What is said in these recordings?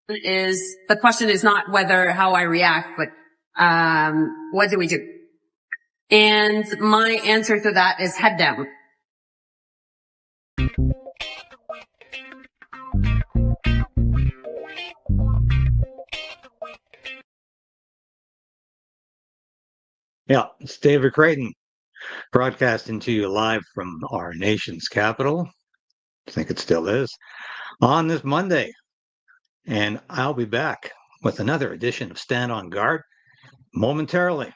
is, the question is not how I react, but what do we do? And my answer to that is head down. Yeah, it's David Crayden, broadcasting to you live from our nation's capital. I think it still is, on this Monday. And I'll be back with another edition of Stand on Guard momentarily.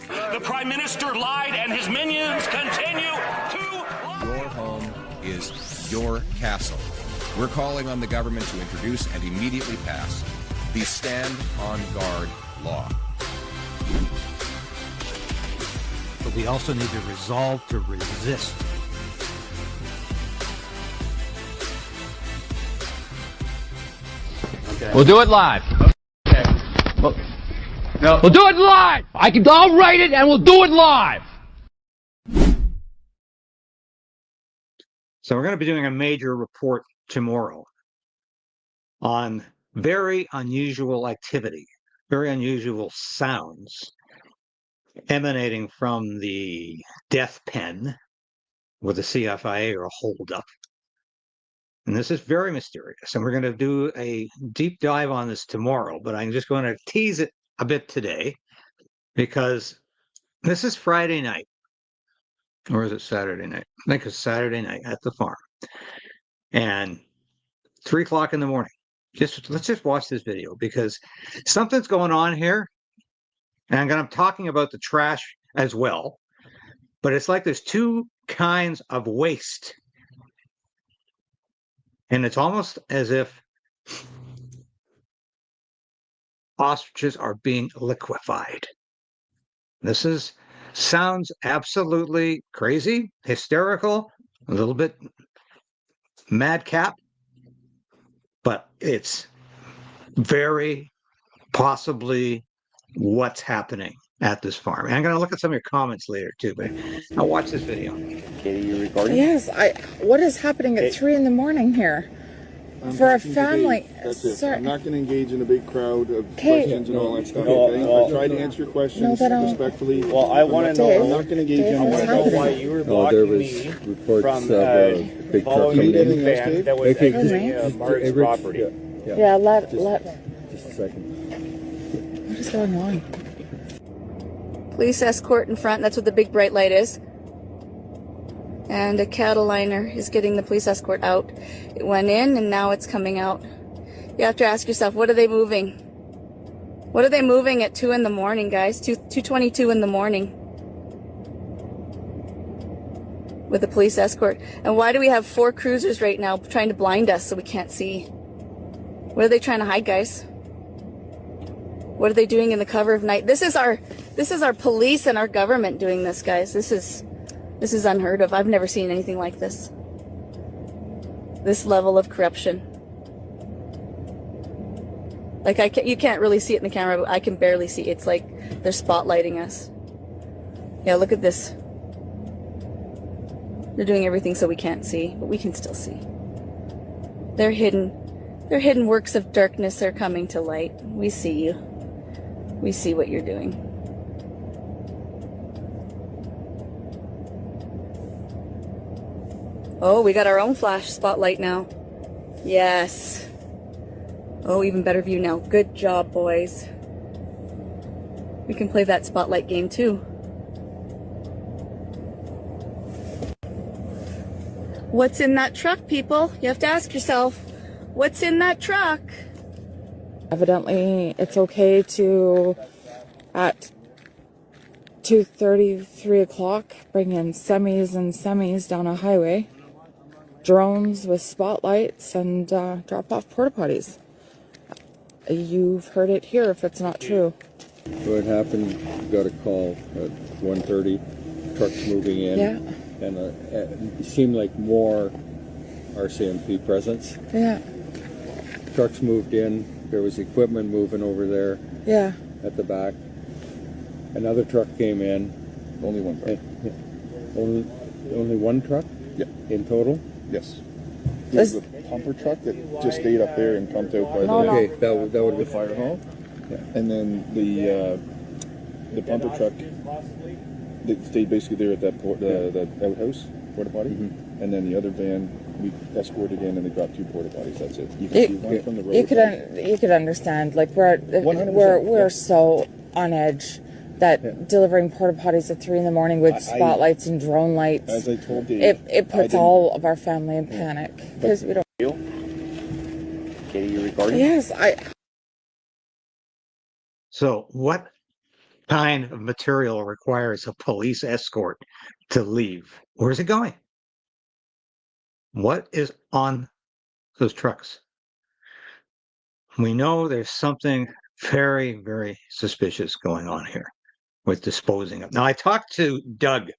The Prime Minister lied and his minions continue to lie. Your home is your castle. We're calling on the government to introduce and immediately pass the Stand on Guard law. But we also need to resolve to resist. Okay. We'll do it live. Okay. No. We'll do it live! I'll write it and we'll do it live! So we're going to be doing a major report tomorrow on very unusual activity, very unusual sounds emanating from the death pen with the CFIA or a holdup. And this is very mysterious. And we're going to do a deep dive on this tomorrow, but I'm just going to tease it a bit today because this is Friday night. Or is it Saturday night? I think it's Saturday night at the farm. And 3 o'clock in the morning. Let's just watch this video because something's going on here. And I'm talking about the trash as well. But it's like there's two kinds of waste. And it's almost as if ostriches are being liquefied. This sounds absolutely crazy, hysterical, a little bit madcap, but it's very possibly what's happening at this farm. And I'm going to look at some of your comments later too, but I'll watch this video. Katie, you recording? Yes, what is happening at 3 in the morning here? For a family. I'm not going to engage in a big crowd of questions and all that stuff. I tried to answer your questions respectfully. Well, I want to know. I'm not going to engage in. I want to know why you were blocking me from following the van that was exiting Mark's property. Yeah, let. Just a second. What is going on? Police escort in front. That's what the big bright light is. And a cattle liner is getting the police escort out. It went in and now it's coming out. You have to ask yourself, what are they moving? What are they moving at 2 in the morning, guys? 2:22 in the morning. With a police escort. And why do we have 4 cruisers right now trying to blind us so we can't see? What are they trying to hide, guys? What are they doing in the cover of night? This is our police and our government doing this, guys. This is unheard of. I've never seen anything like this. This level of corruption. Like you can't really see it in the camera, but I can barely see. It's like they're spotlighting us. Yeah, look at this. They're doing everything so we can't see, but we can still see. They're hidden works of darkness are coming to light. We see you. We see what you're doing. Oh, we got our own flash spotlight now. Yes. Oh, even better view now. Good job, boys. We can play that spotlight game too. What's in that truck, people? You have to ask yourself, what's in that truck? Evidently, it's okay to, at 2:30, 3 o'clock, bring in semis and semis down a highway. Drones with spotlights and drop off porta potties. You've heard it here if it's not true. What happened, got a call at 1:30, trucks moving in. Yeah. And it seemed like more RCMP presence. Yeah. Trucks moved in, there was equipment moving over there. Yeah. At the back. Another truck came in. Only one truck. Only one truck? Yeah. In total? Yes. There's a pumper truck that just stayed up there and pumped out by Okay, that would be the fire hall. Yeah. And then the pumper truck that stayed basically there at that the outhouse porta potty. Mm-hmm. And then the other van we escorted in, and they got 2 porta potties. That's it. You can see one from the road. You could understand, like we're so on edge that delivering porta potties at 3 a.m. with spotlights and drone lights. As I told Dave, it puts all of our family in panic because we don't. Katie, you recording? Yes, So what kind of material requires a police escort to leave? Where's it going? What is on those trucks? We know there's something very, very suspicious going on here with disposing of. Now, I talked to Doug,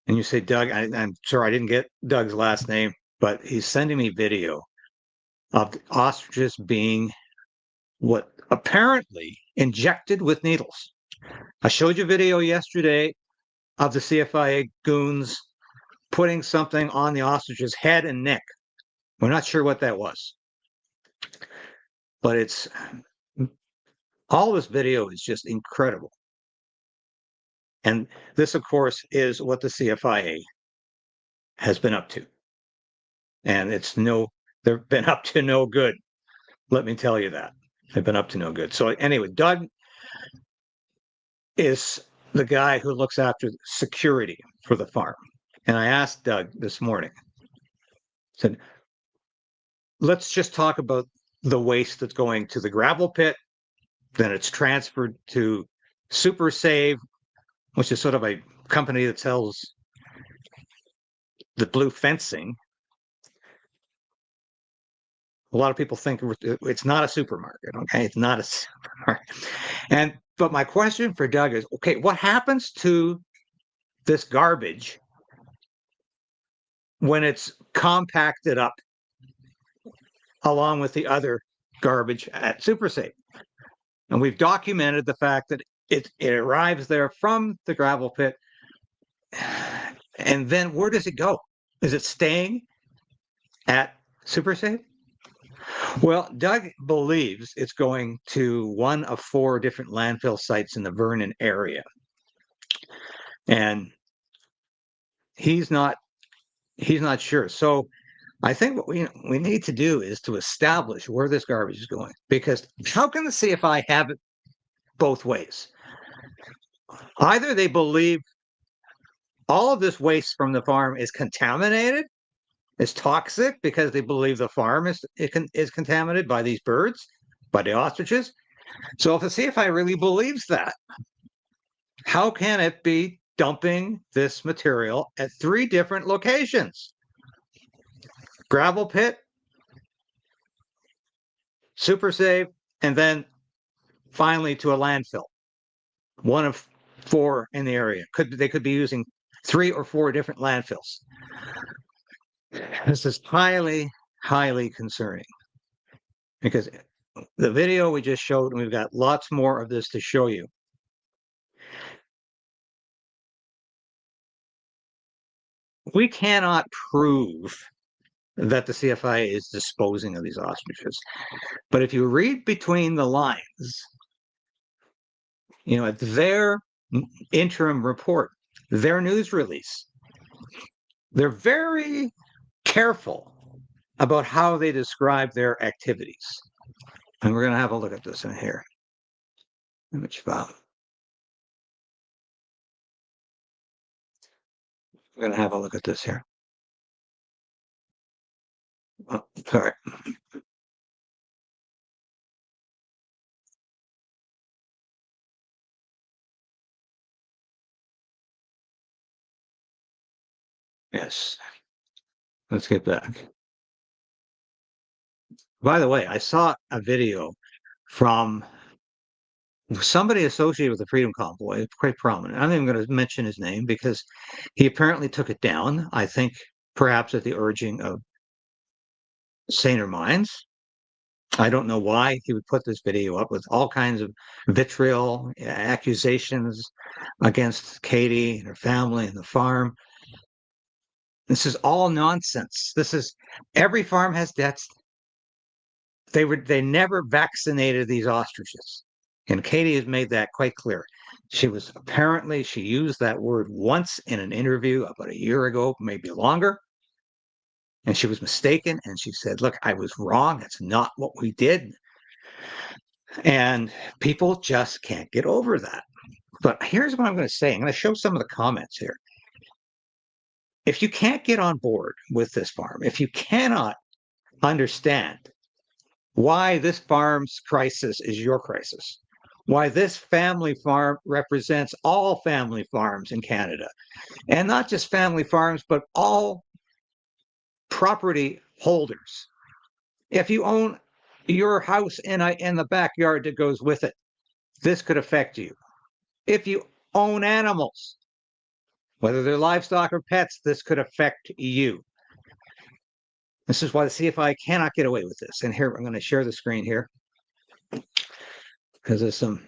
and you say, Doug, I'm sorry, I didn't get Doug's last name, but he's sending me video of the ostriches being what apparently injected with needles. I showed you video yesterday of the CFIA goons putting something on the ostrich's head and neck. We're not sure what that was. But it's all this video is just incredible. And this, of course, is what the CFIA has been up to. And they've been up to no good. Let me tell you that. They've been up to no good. So anyway, Doug is the guy who looks after security for the farm. And I asked Doug this morning, said, let's just talk about the waste that's going to the gravel pit. Then it's transferred to Super Save, which is sort of a company that sells the blue fencing. A lot of people think it's not a supermarket. Okay, it's not a supermarket. But my question for Doug is, okay, what happens to this garbage when it's compacted up along with the other garbage at Super Safe? And we've documented the fact that it arrives there from the gravel pit. And then where does it go? Is it staying at Super Safe? Well, Doug believes it's going to one of 4 different landfill sites in the Vernon area. And he's not sure. So I think what we need to do is to establish where this garbage is going, because how can the CFI have it both ways? Either they believe all of this waste from the farm is contaminated, is toxic, because they believe the farm is contaminated by these birds, by the ostriches. So if the CFI really believes that, how can it be dumping this material at 3 different locations? Gravel pit, Super Save, and then finally to a landfill. One of 4 in the area. They could be using 3 or 4 different landfills. This is highly, highly concerning, because the video we just showed, and we've got lots more of this to show you. We cannot prove that the CFIA is disposing of these ostriches. But if you read between the lines, at their interim report, their news release, they're very careful about how they describe their activities. And we're going to have a look at this in here. Image file. We're going to have a look at this here. Oh, sorry. Yes. Let's get back. By the way, I saw a video from somebody associated with the Freedom Convoy. It's quite prominent. I'm not even going to mention his name because he apparently took it down, I think perhaps at the urging of saner minds. I don't know why he would put this video up with all kinds of vitriol, accusations against Katie and her family and the farm. This is all nonsense. Every farm has debts. They never vaccinated these ostriches. And Katie has made that quite clear. She used that word once in an interview about a year ago, maybe longer. And she was mistaken. And she said, look, I was wrong. That's not what we did. And people just can't get over that. But here's what I'm going to say. I'm going to show some of the comments here. If you can't get on board with this farm, if you cannot understand why this farm's crisis is your crisis, why this family farm represents all family farms in Canada, and not just family farms, but all property holders. If you own your house and the backyard that goes with it, this could affect you. If you own animals, whether they're livestock or pets, this could affect you. This is why the CFIA cannot get away with this. And here, I'm going to share the screen here because there's some.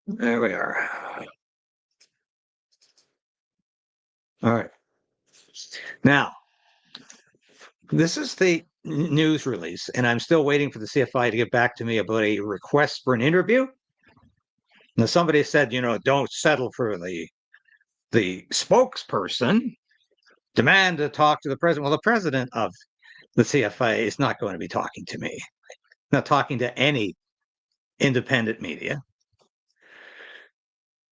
There we are. All right. Now, this is the news release, and I'm still waiting for the CFI to get back to me about a request for an interview. Now, somebody said, don't settle for the spokesperson. Demand to talk to the president. Well, the president of the CFIA is not going to be talking to me, not talking to any independent media.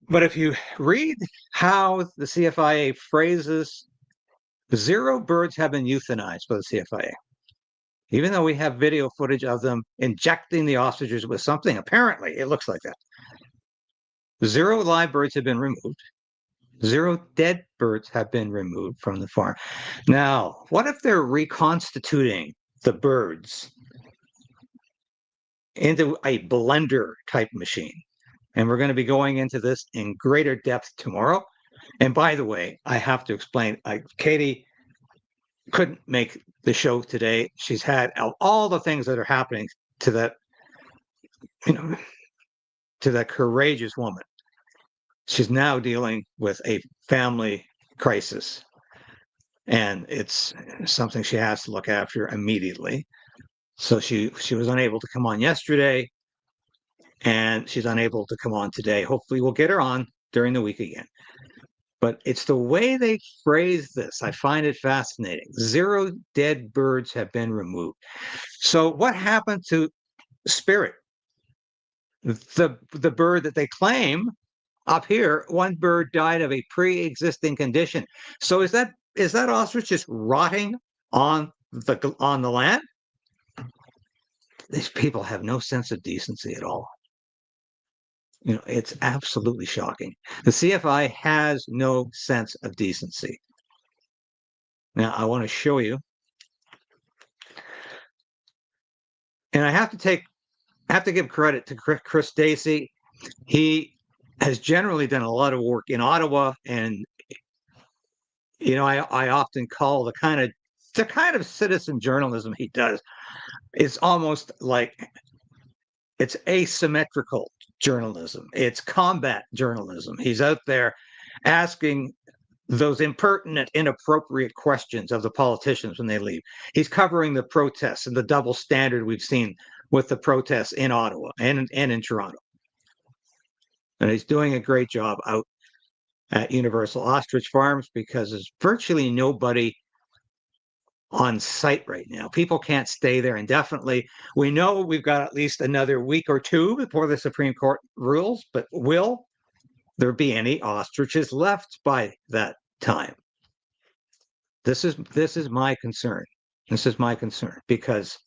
But if you read how the CFIA phrases, 0 birds have been euthanized by the CFIA. Even though we have video footage of them injecting the ostriches with something, apparently it looks like that. 0 live birds have been removed. 0 dead birds have been removed from the farm. Now, what if they're reconstituting the birds into a blender type machine? And we're going to be going into this in greater depth tomorrow. And by the way, I have to explain, Katie couldn't make the show today. She's had all the things that are happening to that, to that courageous woman. She's now dealing with a family crisis, and it's something she has to look after immediately. So she was unable to come on yesterday, and she's unable to come on today. Hopefully we'll get her on during the week again. But it's the way they phrase this. I find it fascinating. 0 dead birds have been removed. So what happened to Spirit? The bird that they claim up here, 1 bird died of a pre-existing condition. So is that ostrich just rotting on the land? These people have no sense of decency at all. It's absolutely shocking. The CFI has no sense of decency. Now, I want to show you. And I have to give credit to Chris Dacey. He has generally done a lot of work in Ottawa, and I often call the kind of citizen journalism he does. It's almost like it's asymmetrical journalism. It's combat journalism. He's out there asking those impertinent, inappropriate questions of the politicians when they leave. He's covering the protests and the double standard we've seen with the protests in Ottawa and in Toronto. And he's doing a great job out at Universal Ostrich Farms because there's virtually nobody on site right now. People can't stay there indefinitely. We know we've got at least another week or 2 before the Supreme Court rules, but will there be any ostriches left by that time? This is my concern. This is my concern because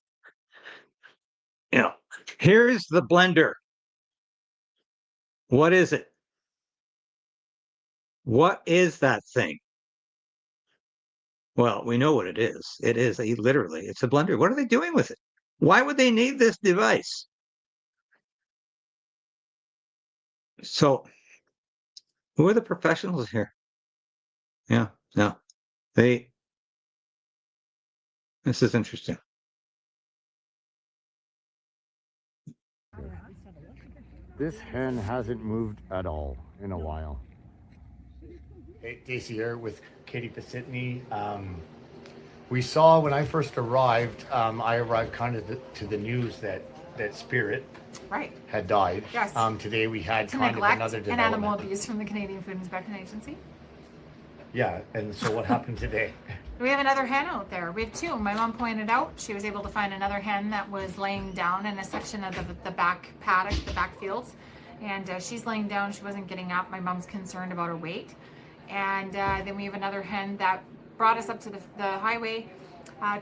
here's the blender. What is it? What is that thing? Well, we know what it is. It is literally, it's a blender. What are they doing with it? Why would they need this device? So, who are the professionals here? Yeah, no, this is interesting. This hen hasn't moved at all in a while. Hey, Daisy here with Katie Pasitny. We saw when I first arrived, I arrived kind of to the news that Spirit had died. Yes. Today we had To kind of neglect another and development. animal abuse from the Canadian Food Inspection Agency. Yeah, and so what happened today? We have another hen out there. We have two. My mom pointed out she was able to find another hen that was laying down in a section of the back paddock, the back fields. And she's laying down. She wasn't getting up. My mom's concerned about her weight. And then we have another hen that brought us up to the highway.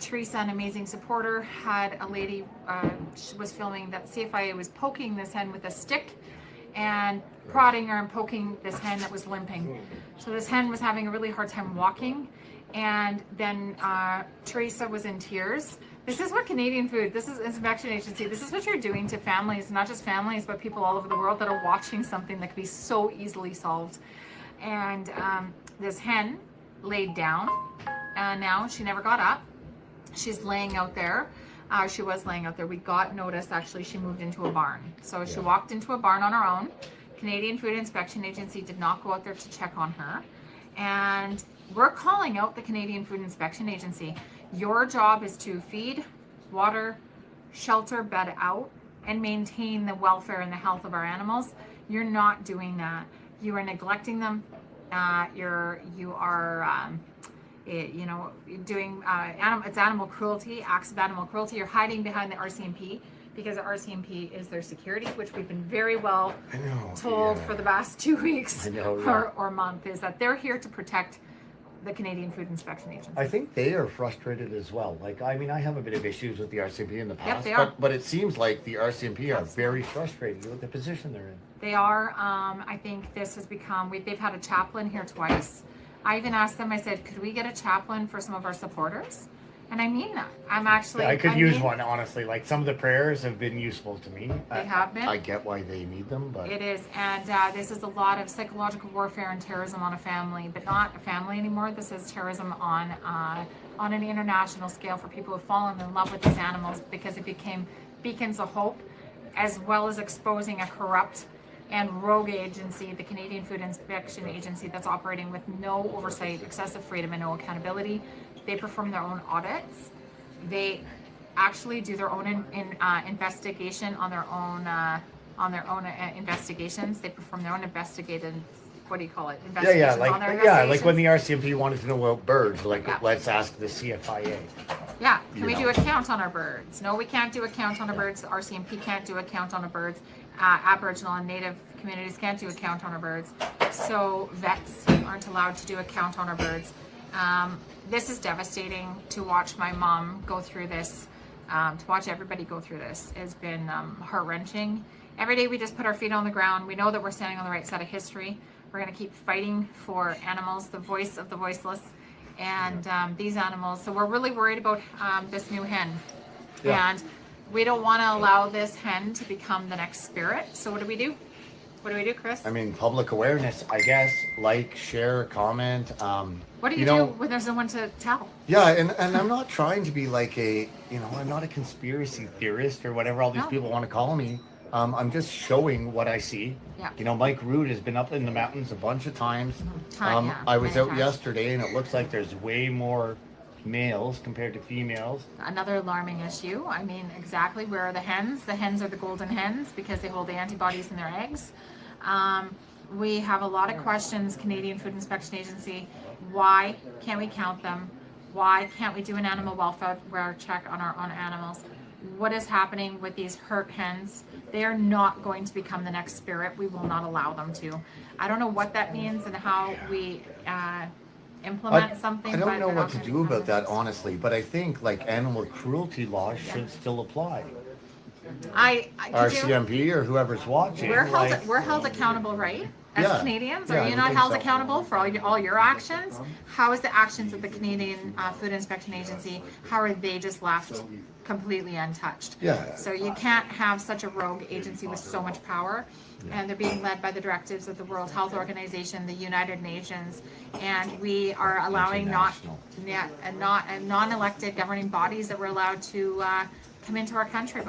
Teresa, an amazing supporter, had a lady, she was filming that CFIA was poking this hen with a stick and prodding her and poking this hen that was limping. So this hen was having a really hard time walking. And then Teresa was in tears. This is what Canadian Food, this is Inspection Agency, this is what you're doing to families, not just families, but people all over the world that are watching something that could be so easily solved. And this hen laid down, and now she never got up. She's laying out there. She was laying out there. We got notice, actually, she moved into a barn. So she walked into a barn on her own. Canadian Food Inspection Agency did not go out there to check on her. And we're calling out the Canadian Food Inspection Agency. Your job is to feed, water, shelter, bed out, and maintain the welfare and the health of our animals. You're not doing that. You are neglecting them. You are doing it's animal cruelty, acts of animal cruelty. You're hiding behind the RCMP because the RCMP is their security, which we've been very well told for the past 2 weeks or month, is that they're here to protect the Canadian Food Inspection Agency. I think they are frustrated as well. Like, I mean, I have a bit of issues with the RCMP in the past, they are. but it seems like the RCMP are very frustrated with the position they're in. They are. I think this has become, they've had a chaplain here twice. I even asked them, I said, could we get a chaplain for some of our supporters? And I mean that. I could use one, honestly. Like, some of the prayers have been useful to me. They have been. I get why they need them, but it is. And this is a lot of psychological warfare and terrorism on a family, but not a family anymore. This is terrorism on an international scale for people who've fallen in love with these animals because it became beacons of hope, as well as exposing a corrupt and rogue agency, the Canadian Food Inspection Agency, that's operating with no oversight, excessive freedom, and no accountability. They perform their own audits. They actually do their own investigation on their own investigations. They perform their own investigative, what do you call it? Investigations on their investigations. Like when the RCMP wanted to know about birds, let's ask the CFIA. Yeah, can we do a count on our birds? No, we can't do a count on our birds. The RCMP can't do a count on our birds. Aboriginal and Native communities can't do a count on our birds. So vets aren't allowed to do a count on our birds. This is devastating to watch my mom go through this, to watch everybody go through this. It's been heart-wrenching. Every day we just put our feet on the ground. We know that we're standing on the right side of history. We're going to keep fighting for animals, the voice of the voiceless, and these animals. So we're really worried about this new hen. Yeah. And we don't want to allow this hen to become the next Spirit. So what do we do? What do we do, Chris? I mean, public awareness, I guess. Like, share, comment. What do you do when there's no one to tell? Yeah, and I'm not trying to be like I'm not a conspiracy theorist or whatever all these people want to call me. I'm just showing what I see. Yeah. Mike Rood has been up in the mountains a bunch of times. Yeah, I was many out times. yesterday, and it looks like there's way more males compared to females. Another alarming issue. I mean, exactly, where are the hens? The hens are the golden hens because they hold the antibodies in their eggs. We have a lot of questions, Canadian Food Inspection Agency. Why can't we count them? Why can't we do an animal welfare check on our own animals? What is happening with these hurt hens? They are not going to become the next Spirit. We will not allow them to. I don't know what that means and how we implement something. I don't know what to do about that, honestly, but I think animal cruelty laws should still apply. RCMP or whoever's watching. We're held accountable, right? As Canadians, are you not held accountable for all your actions? How is the actions of the Canadian Food Inspection Agency? How are they just left completely untouched? Yeah. So you can't have such a rogue agency with so much power, and they're being led by the directives of the World Health Organization, the United Nations, and we are allowing non-elected governing bodies that we're allowed to come into our country.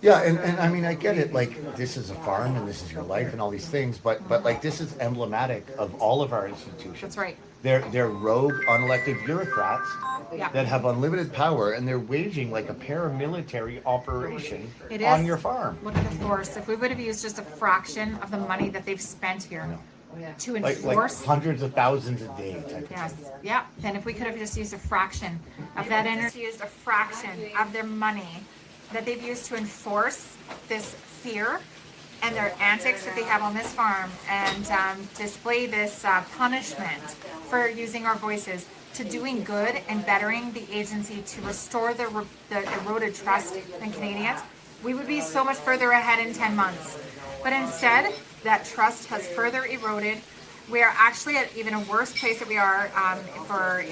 Yeah, and I mean, I get it. Like, this is a farm and this is your life and all these things, but like, this is emblematic of all of our institutions. That's right. They're rogue, unelected bureaucrats Yeah. that have unlimited power, and they're waging like a paramilitary operation on your farm. Look at the force. If we would have used just a fraction of the money that they've spent here to enforce, like hundreds of thousands a day type yes, of thing. yeah. Then if we could have just used a fraction of that energy, used a fraction of their money that they've used to enforce this fear and their antics that they have on this farm, and display this punishment for using our voices, to doing good and bettering the agency to restore the eroded trust in Canadians, we would be so much further ahead in 10 months. But instead, that trust has further eroded. We are actually at even a worse place that we are for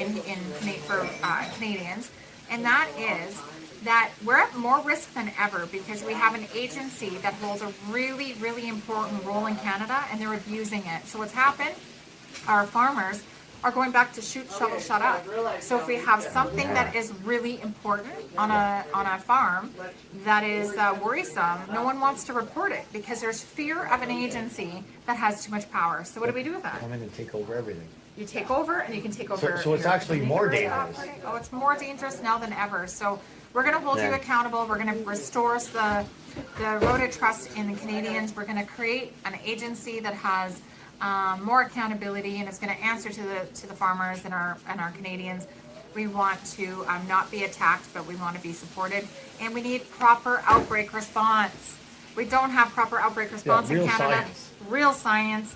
Canadians, and that is that we're at more risk than ever because we have an agency that holds a really, really important role in Canada, and they're abusing it. So what's happened, our farmers are going back to shoot, shovel, shut up. So if we have something that is really important on a farm that is worrisome, no one wants to report it because there's fear of an agency that has too much power. So what do we do with that? Come in and take over everything. You take over, and you can take over. So it's actually more dangerous. Oh, it's more dangerous now than ever. So we're going to hold you accountable. We're going to restore the eroded trust in the Canadians. We're going to create an agency that has more accountability and is going to answer to the farmers and our Canadians. We want to not be attacked, but we want to be supported, and we need proper outbreak response. We don't have proper outbreak response in Canada. Science. Real science,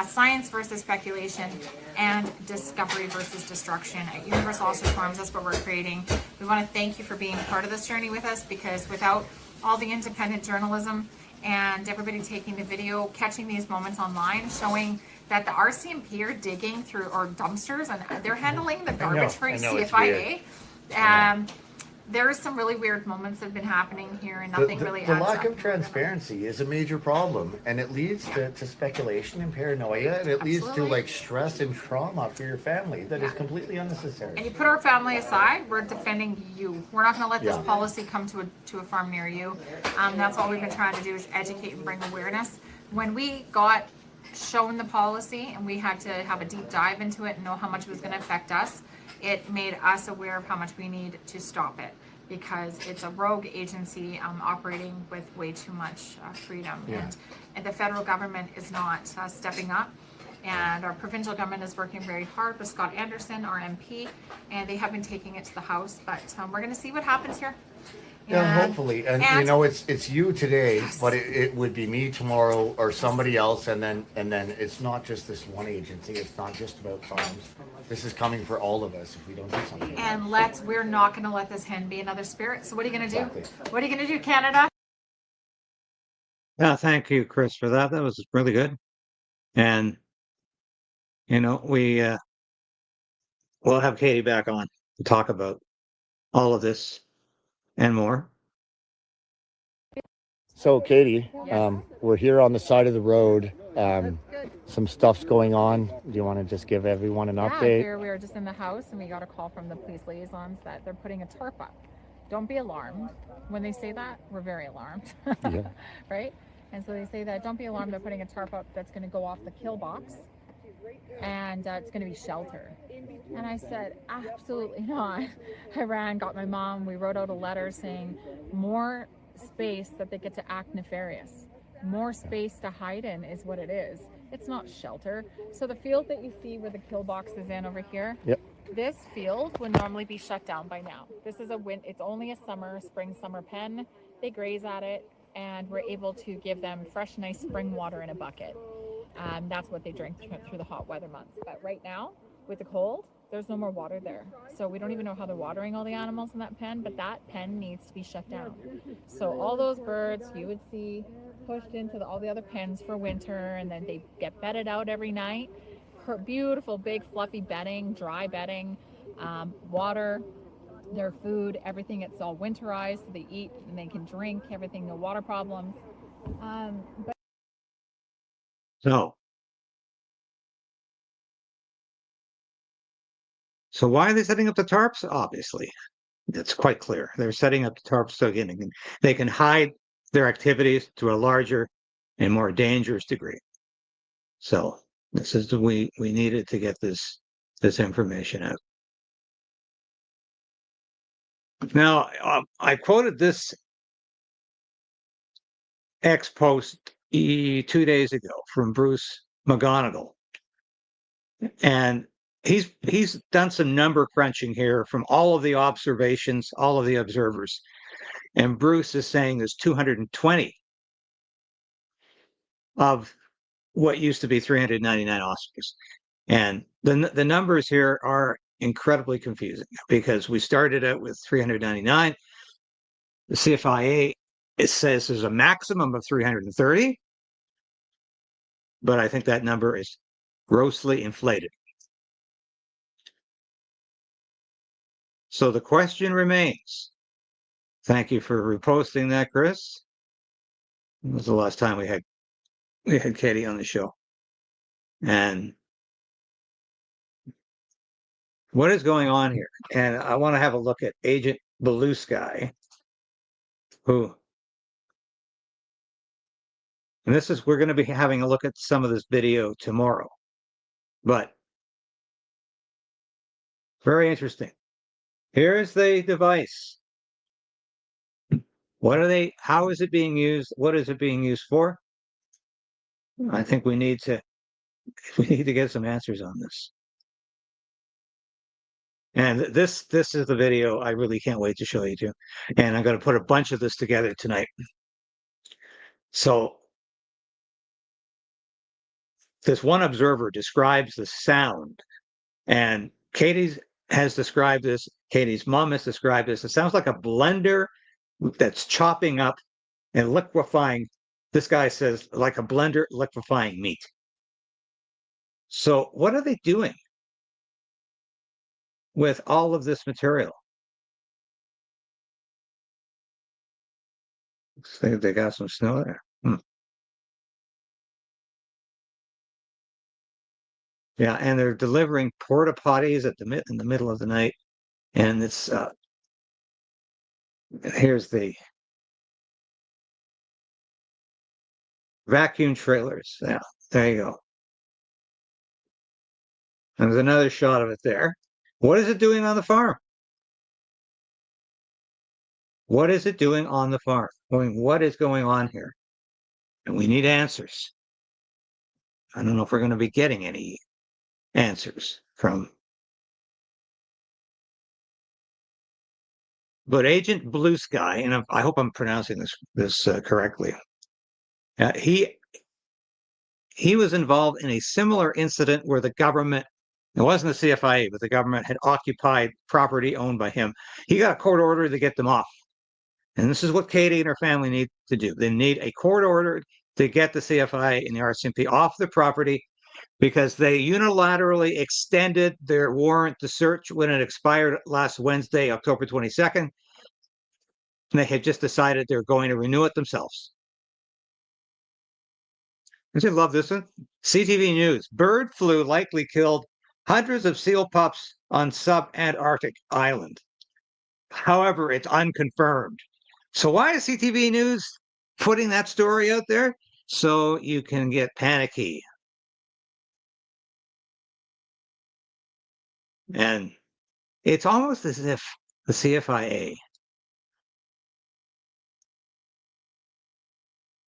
science versus speculation, and discovery versus destruction. At Universal Ostrich Farms, that's what we're creating. We want to thank you for being part of this journey with us, because without all the independent journalism and everybody taking the video, catching these moments online, showing that the RCMP are digging through our dumpsters and they're handling the garbage for CFIA. There's some really weird moments that have been happening here, and nothing really adds up. The lack of up. transparency is a major problem, and it leads to speculation and paranoia, and it leads to like stress and trauma for your family that is completely unnecessary. And you put our family aside, we're defending you. We're not going to let this policy come to a farm near you. That's all we've been trying to do, is educate and bring awareness. When we got shown the policy and we had to have a deep dive into it and know how much it was going to affect us, it made us aware of how much we need to stop it, because it's a rogue agency operating with way too much freedom. And the federal government is not stepping up. And our provincial government is working very hard with Scott Anderson, our MP, and they have been taking it to the House. But we're going to see what happens here. Yeah, hopefully. And you know, it's you today, but it would be me tomorrow or somebody else, and then it's not just this one agency. It's not just about farms. This is coming for all of us if we don't do something. And we're not going to let this hen be another spirit. So what are you going to do? What are you going to do, Canada? Yeah, thank you, Chris, for that. That was really good. And you know, we'll have Katie back on to talk about all of this and more. So, Katie, we're here on the side of the road. Some stuff's going on. Do you want to just give everyone an update? Here we were just in the house and we got a call from the police liaisons that they're putting a tarp up. Don't be alarmed. When they say that, we're very alarmed. Right? And so they say that, don't be alarmed, they're putting a tarp up that's going to go off the kill box, and it's going to be shelter. And I said, absolutely not. I ran, got my mom, we wrote out a letter saying more space that they get to act nefarious. More space to hide in is what it is. It's not shelter. So the field that you see where the kill box is in over here, this field would normally be shut down by now. This is it's only a spring summer pen. They graze at it, and we're able to give them fresh, nice spring water in a bucket. That's what they drink through the hot weather months. But right now, with the cold, there's no more water there. So we don't even know how they're watering all the animals in that pen, but that pen needs to be shut down. So all those birds you would see pushed into all the other pens for winter, and then they get bedded out every night. Beautiful, big, fluffy bedding, dry bedding, water, their food, everything. It's all winterized, so they eat and they can drink everything, no water problems. So why are they setting up the tarps? Obviously, It's quite clear. They're setting up the tarps so they can hide their activities to a larger and more dangerous degree. So this is we needed to get this information out. Now, I quoted this X post 2 days ago from Bruce McGonigal, and he's done some number crunching here from all of the observations, all of the observers, and Bruce is saying there's 220 of what used to be 399 ostriches, and the numbers here are incredibly confusing because we started out with 399. The CFIA, it says there's a maximum of 330, but I think that number is grossly inflated. So the question remains. Thank you for reposting that, Chris. It was the last time we had Katie on the show. And what is going on here? And I want to have a look at Agent Blue Sky, who, and this is, we're going to be having a look at some of this video tomorrow, but very interesting. Here's the device. What are they, how is it being used? What is it being used for? I think we need to get some answers on this. And this is the video I really can't wait to show you too. And I'm going to put a bunch of this together tonight. So this one observer describes the sound, and Katie's has described this. Katie's mom has described this. It sounds like a blender that's chopping up and liquefying. This guy says like a blender liquefying meat. So what are they doing with all of this material? They got some snow there. Yeah, and they're delivering porta potties in the middle of the night, and it's here's the vacuum trailers. Yeah, there you go. And there's another shot of it there. What is it doing on the farm? What is it doing on the farm? I mean, what is going on here? And we need answers. I don't know if we're going to be getting any answers from. But Agent Blue Sky, and I hope I'm pronouncing this correctly. He was involved in a similar incident where the government, it wasn't the CFIA, but the government had occupied property owned by him. He got a court order to get them off. And this is what Katie and her family need to do. They need a court order to get the CFIA and the RCMP off the property because they unilaterally extended their warrant to search when it expired last Wednesday, October 22nd. And they had just decided they're going to renew it themselves. I just love this one. CTV News. Bird flu likely killed hundreds of seal pups on sub-Antarctic island. However, it's unconfirmed. So why is CTV News putting that story out there? So you can get panicky. And it's almost as if the CFIA,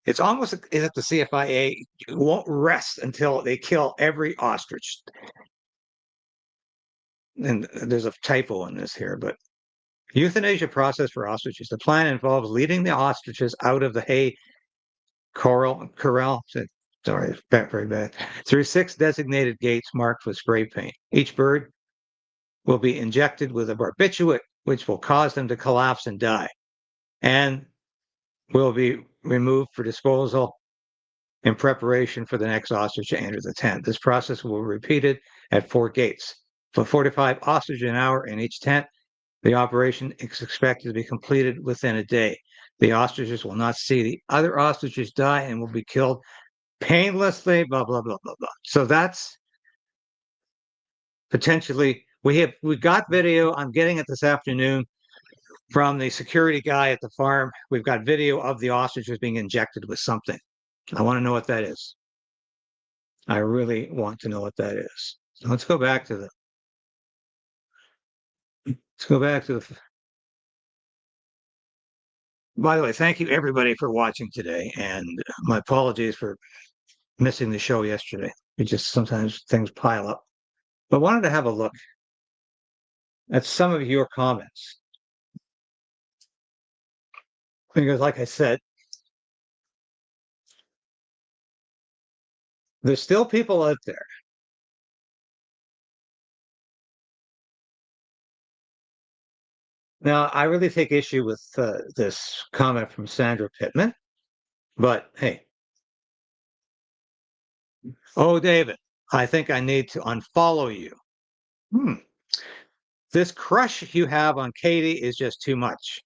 it's almost as if the CFIA won't rest until they kill every ostrich. And there's a typo in this here, but euthanasia process for ostriches. The plan involves leading the ostriches out of the hay corral. Sorry, very bad. Through 6 designated gates marked with spray paint. Each bird will be injected with a barbiturate, which will cause them to collapse and die, and will be removed for disposal in preparation for the next ostrich to enter the tent. This process will be repeated at 4 gates. For 45 ostriches an hour in each tent, the operation is expected to be completed within a day. The ostriches will not see the other ostriches die and will be killed painlessly, blah, blah, blah, blah, blah. So that's potentially, we got video. I'm getting it this afternoon. from the security guy at the farm. We've got video of the ostriches being injected with something. I want to know what that is. I really want to know what that is. So let's go back to the. Let's go back to the. By the way, thank you everybody for watching today, and my apologies for missing the show yesterday. It just sometimes things pile up. But I wanted to have a look at some of your comments. Because like I said, there's still people out there now. I really take issue with this comment from Sandra Pittman, but hey, oh, David, I think I need to unfollow you. This crush you have on Katie is just too much.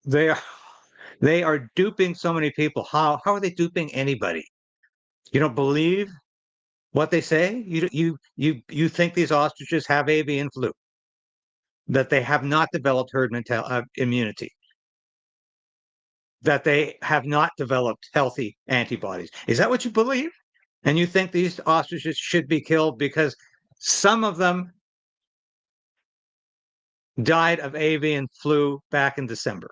They are duping so many people. How are they duping anybody? You don't believe what they say? You think these ostriches have avian flu? That they have not developed herd immunity? That they have not developed healthy antibodies? Is that what you believe? And you think these ostriches should be killed because some of them died of avian flu back in December?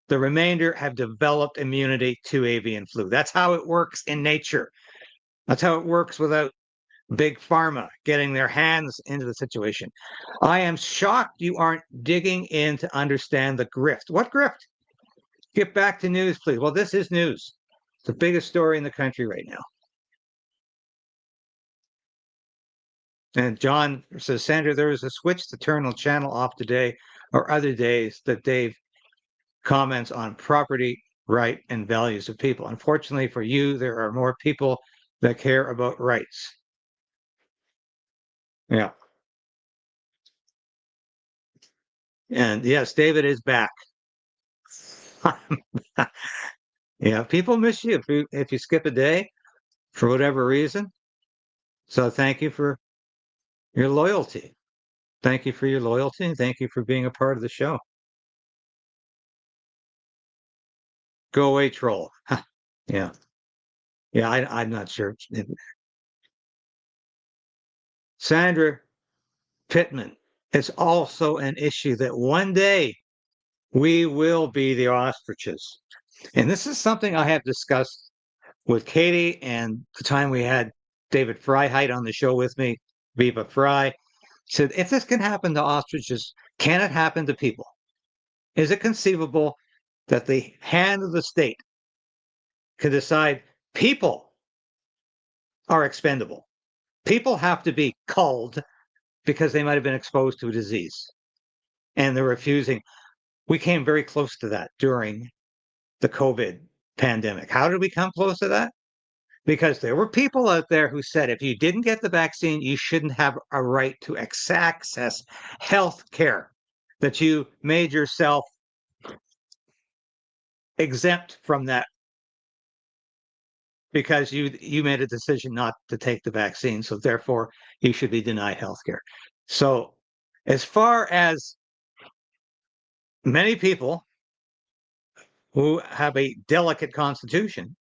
The remainder have developed immunity to avian flu. That's how it works in nature. That's how it works without big pharma getting their hands into the situation. I am shocked you aren't digging in to understand the grift. What grift? Get back to news, please. Well, this is news. It's the biggest story in the country right now. And John says, Sandra, there is a switch to turn the channel off today or other days that Dave comments on property right and values of people. Unfortunately for you, there are more people that care about rights. Yeah. And yes, David is back. Yeah, people miss you if you skip a day for whatever reason. So thank you for your loyalty. Thank you for your loyalty, and thank you for being a part of the show. Go away, troll. Yeah. Yeah, I'm not sure. Sandra Pittman, it's also an issue that one day we will be the ostriches. And this is something I have discussed with Katie, and the time we had David Freiheit on the show with me, Viva Fry, said, if this can happen to ostriches, can it happen to people? Is it conceivable that the hand of the state can decide people are expendable? People have to be culled because they might have been exposed to a disease and they're refusing. We came very close to that during the COVID pandemic. How did we come close to that? Because there were people out there who said if you didn't get the vaccine, you shouldn't have a right to access health care, that you made yourself exempt from that because you made a decision not to take the vaccine. So therefore, you should be denied health care. So as far as many people who have a delicate constitution,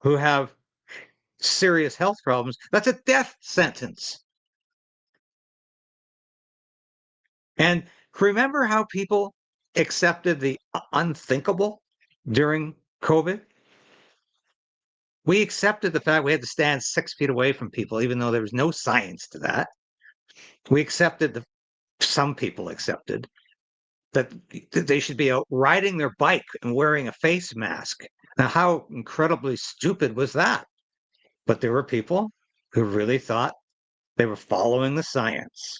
who have serious health problems, that's a death sentence. And remember how people accepted the unthinkable during COVID? We accepted the fact we had to stand 6 feet away from people, even though there was no science to that. We accepted some people accepted that they should be out riding their bike and wearing a face mask. Now, how incredibly stupid was that? But there were people who really thought they were following the science.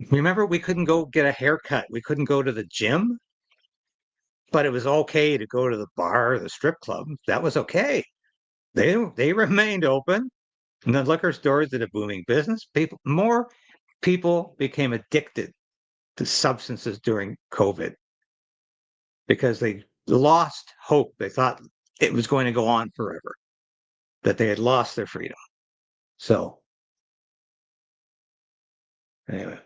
Remember, we couldn't go get a haircut. We couldn't go to the gym, but it was okay to go to the bar or the strip club. That was okay. They remained open. And the liquor stores did a booming business. More people became addicted to substances during COVID because they lost hope. They thought it was going to go on forever, that they had lost their freedom. So Anyway.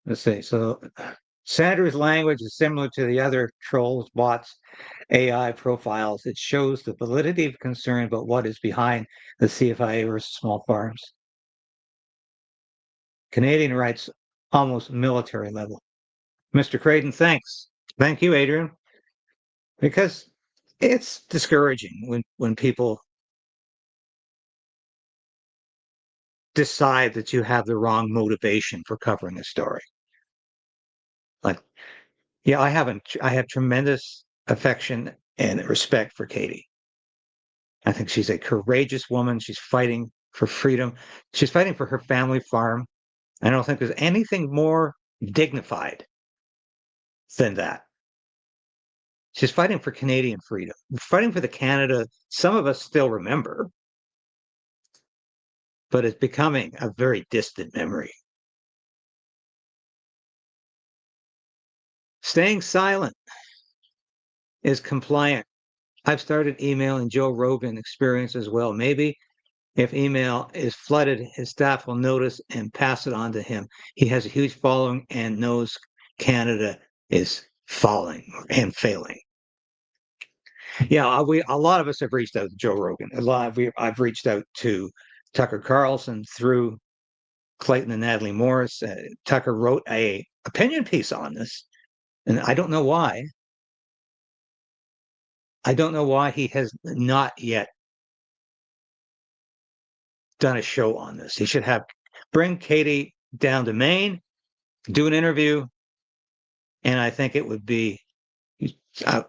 Let's see. So Sandra's language is similar to the other trolls, bots, AI profiles. It shows the validity of concern about what is behind the CFIA versus small farms. Canadian rights, almost military level. Mr. Crayden, thanks. Thank you, Adrian. Because it's discouraging when people decide that you have the wrong motivation for covering a story. Like, yeah, I have tremendous affection and respect for Katie. I think she's a courageous woman. She's fighting for freedom. She's fighting for her family farm. I don't think there's anything more dignified than that. She's fighting for Canadian freedom, fighting for the Canada some of us still remember, but it's becoming a very distant memory. Staying silent is compliant. I've started emailing Joe Rogan experience as well. Maybe if email is flooded, his staff will notice and pass it on to him. He has a huge following and knows Canada is falling and failing. Yeah, a lot of us have reached out to Joe Rogan. I've reached out to Tucker Carlson through Clayton and Natalie Morris. Tucker wrote a opinion piece on this, and I don't know why. I don't know why he has not yet done a show on this. He should bring Katie down to Maine, do an interview, and I think it would be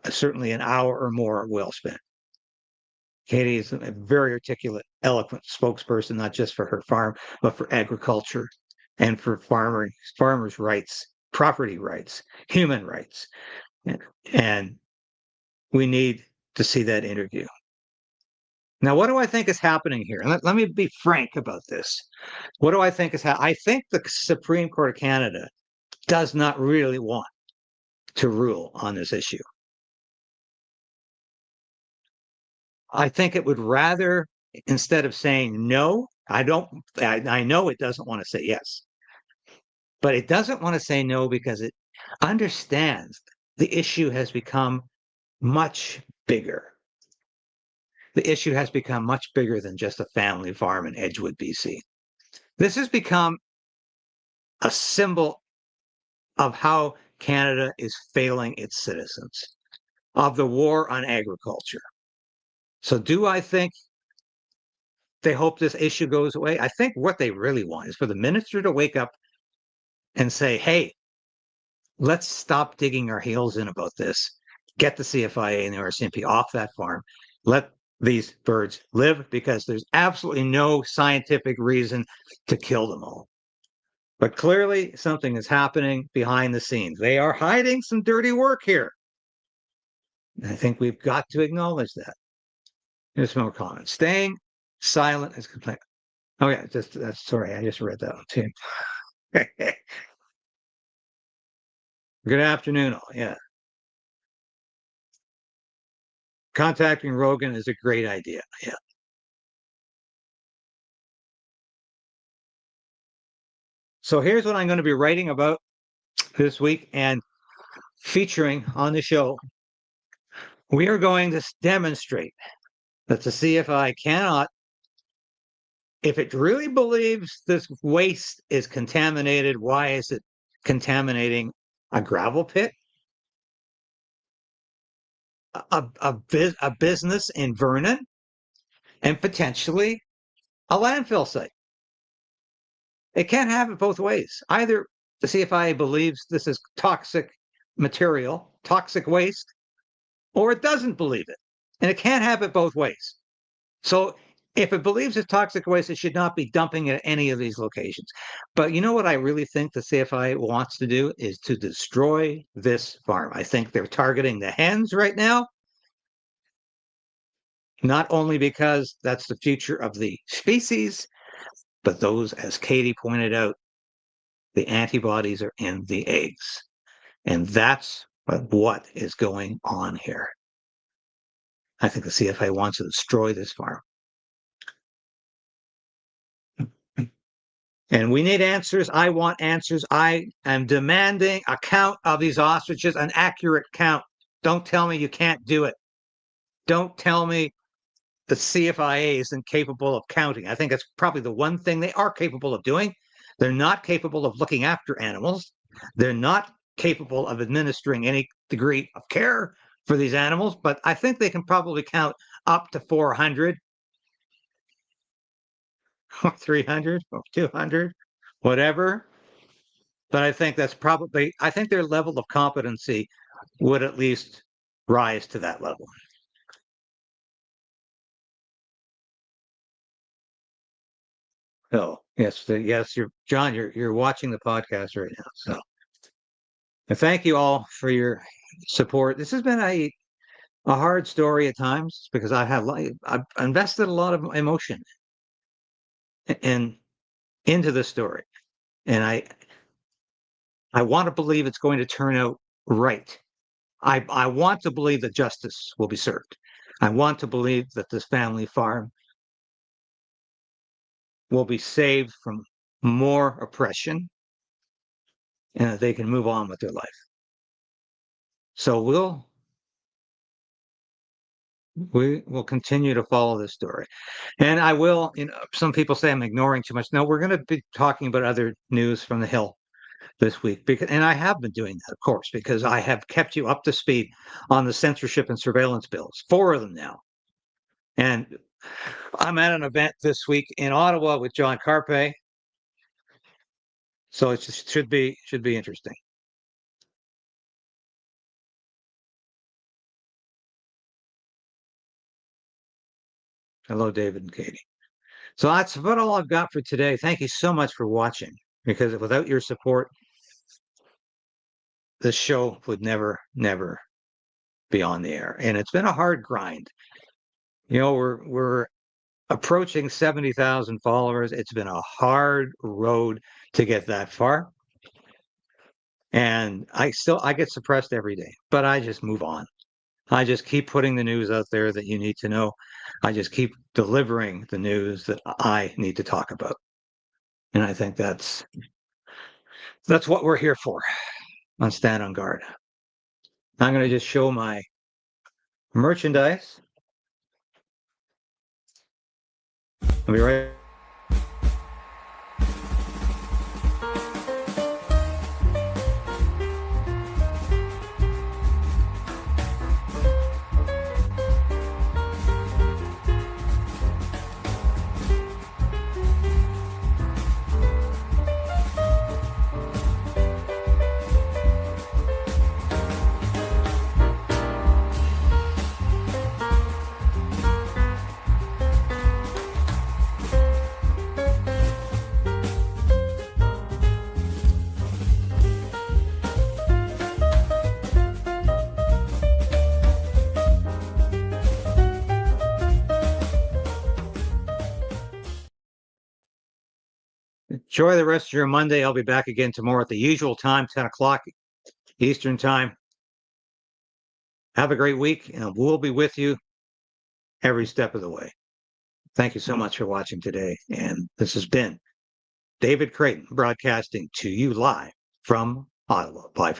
certainly an hour or more well spent. Katie is a very articulate, eloquent spokesperson, not just for her farm, but for agriculture and for farmers' rights, property rights, human rights. And we need to see that interview. Now, what do I think is happening here? Let me be frank about this. What do I think is happening? I think the Supreme Court of Canada does not really want to rule on this issue. I think it would rather, instead of saying no, I know it doesn't want to say yes, but it doesn't want to say no because it understands the issue has become much bigger. The issue has become much bigger than just a family farm in Edgewood, BC. This has become a symbol of how Canada is failing its citizens, of the war on agriculture. So do I think they hope this issue goes away? I think what they really want is for the minister to wake up and say, hey, let's stop digging our heels in about this. Get the CFIA and the RCMP off that farm. Let these birds live because there's absolutely no scientific reason to kill them all. But clearly something is happening behind the scenes. They are hiding some dirty work here. I think we've got to acknowledge that. Here's more comments. Staying silent is complaint. Oh yeah, sorry, I just read that one too. Good afternoon, all. Yeah. Contacting Rogan is a great idea. Yeah. So here's what I'm going to be writing about this week and featuring on the show. We are going to demonstrate that the CFI cannot, if it really believes this waste is contaminated, why is it contaminating a gravel pit? A business in Vernon, and potentially a landfill site. It can't have it both ways. Either the CFIA believes this is toxic material, toxic waste, or it doesn't believe it. And it can't have it both ways. So if it believes it's toxic waste, it should not be dumping at any of these locations. But you know what I really think the CFIA wants to do is to destroy this farm. I think they're targeting the hens right now. Not only because that's the future of the species, but those, as Katie pointed out, the antibodies are in the eggs. And that's what is going on here. I think the CFIA wants to destroy this farm. And we need answers. I want answers. I am demanding a count of these ostriches, an accurate count. Don't tell me you can't do it. Don't tell me the CFIA isn't capable of counting. I think that's probably the one thing they are capable of doing. They're not capable of looking after animals. They're not capable of administering any degree of care for these animals, but I think they can probably count up to 400 or 300 or 200, whatever. But I think that's probably, I think their level of competency would at least rise to that level. Oh, yes, yes, John, you're watching the podcast right now. So and thank you all for your support. This has been a hard story at times because I've invested a lot of emotion into the story. And I want to believe it's going to turn out right. I want to believe that justice will be served. I want to believe that this family farm will be saved from more oppression and that they can move on with their life. So we will continue to follow this story. And I will, some people say I'm ignoring too much. No, we're going to be talking about other news from the Hill this week, and I have been doing that, of course, because I have kept you up to speed on the censorship and surveillance bills, 4 of them now. And I'm at an event this week in Ottawa with John Carpe, so it should be interesting. Hello, David and Katie. So that's about all I've got for today. Thank you so much for watching, because without your support, this show would never be on the air. And it's been a hard grind. We're approaching 70,000 followers. It's been a hard road to get that far. And I get suppressed every day, but I just move on. I just keep putting the news out there that you need to know. I just keep delivering the news that I need to talk about. And I think that's what we're here for on Stand on Guard. I'm going to just show my merchandise. I'll be right back. Enjoy the rest of your Monday. I'll be back again tomorrow at the usual time, 10 o'clock Eastern time. Have a great week, and we'll be with you every step of the way. Thank you so much for watching today. And this has been David Creighton broadcasting to you live from Ottawa. Bye.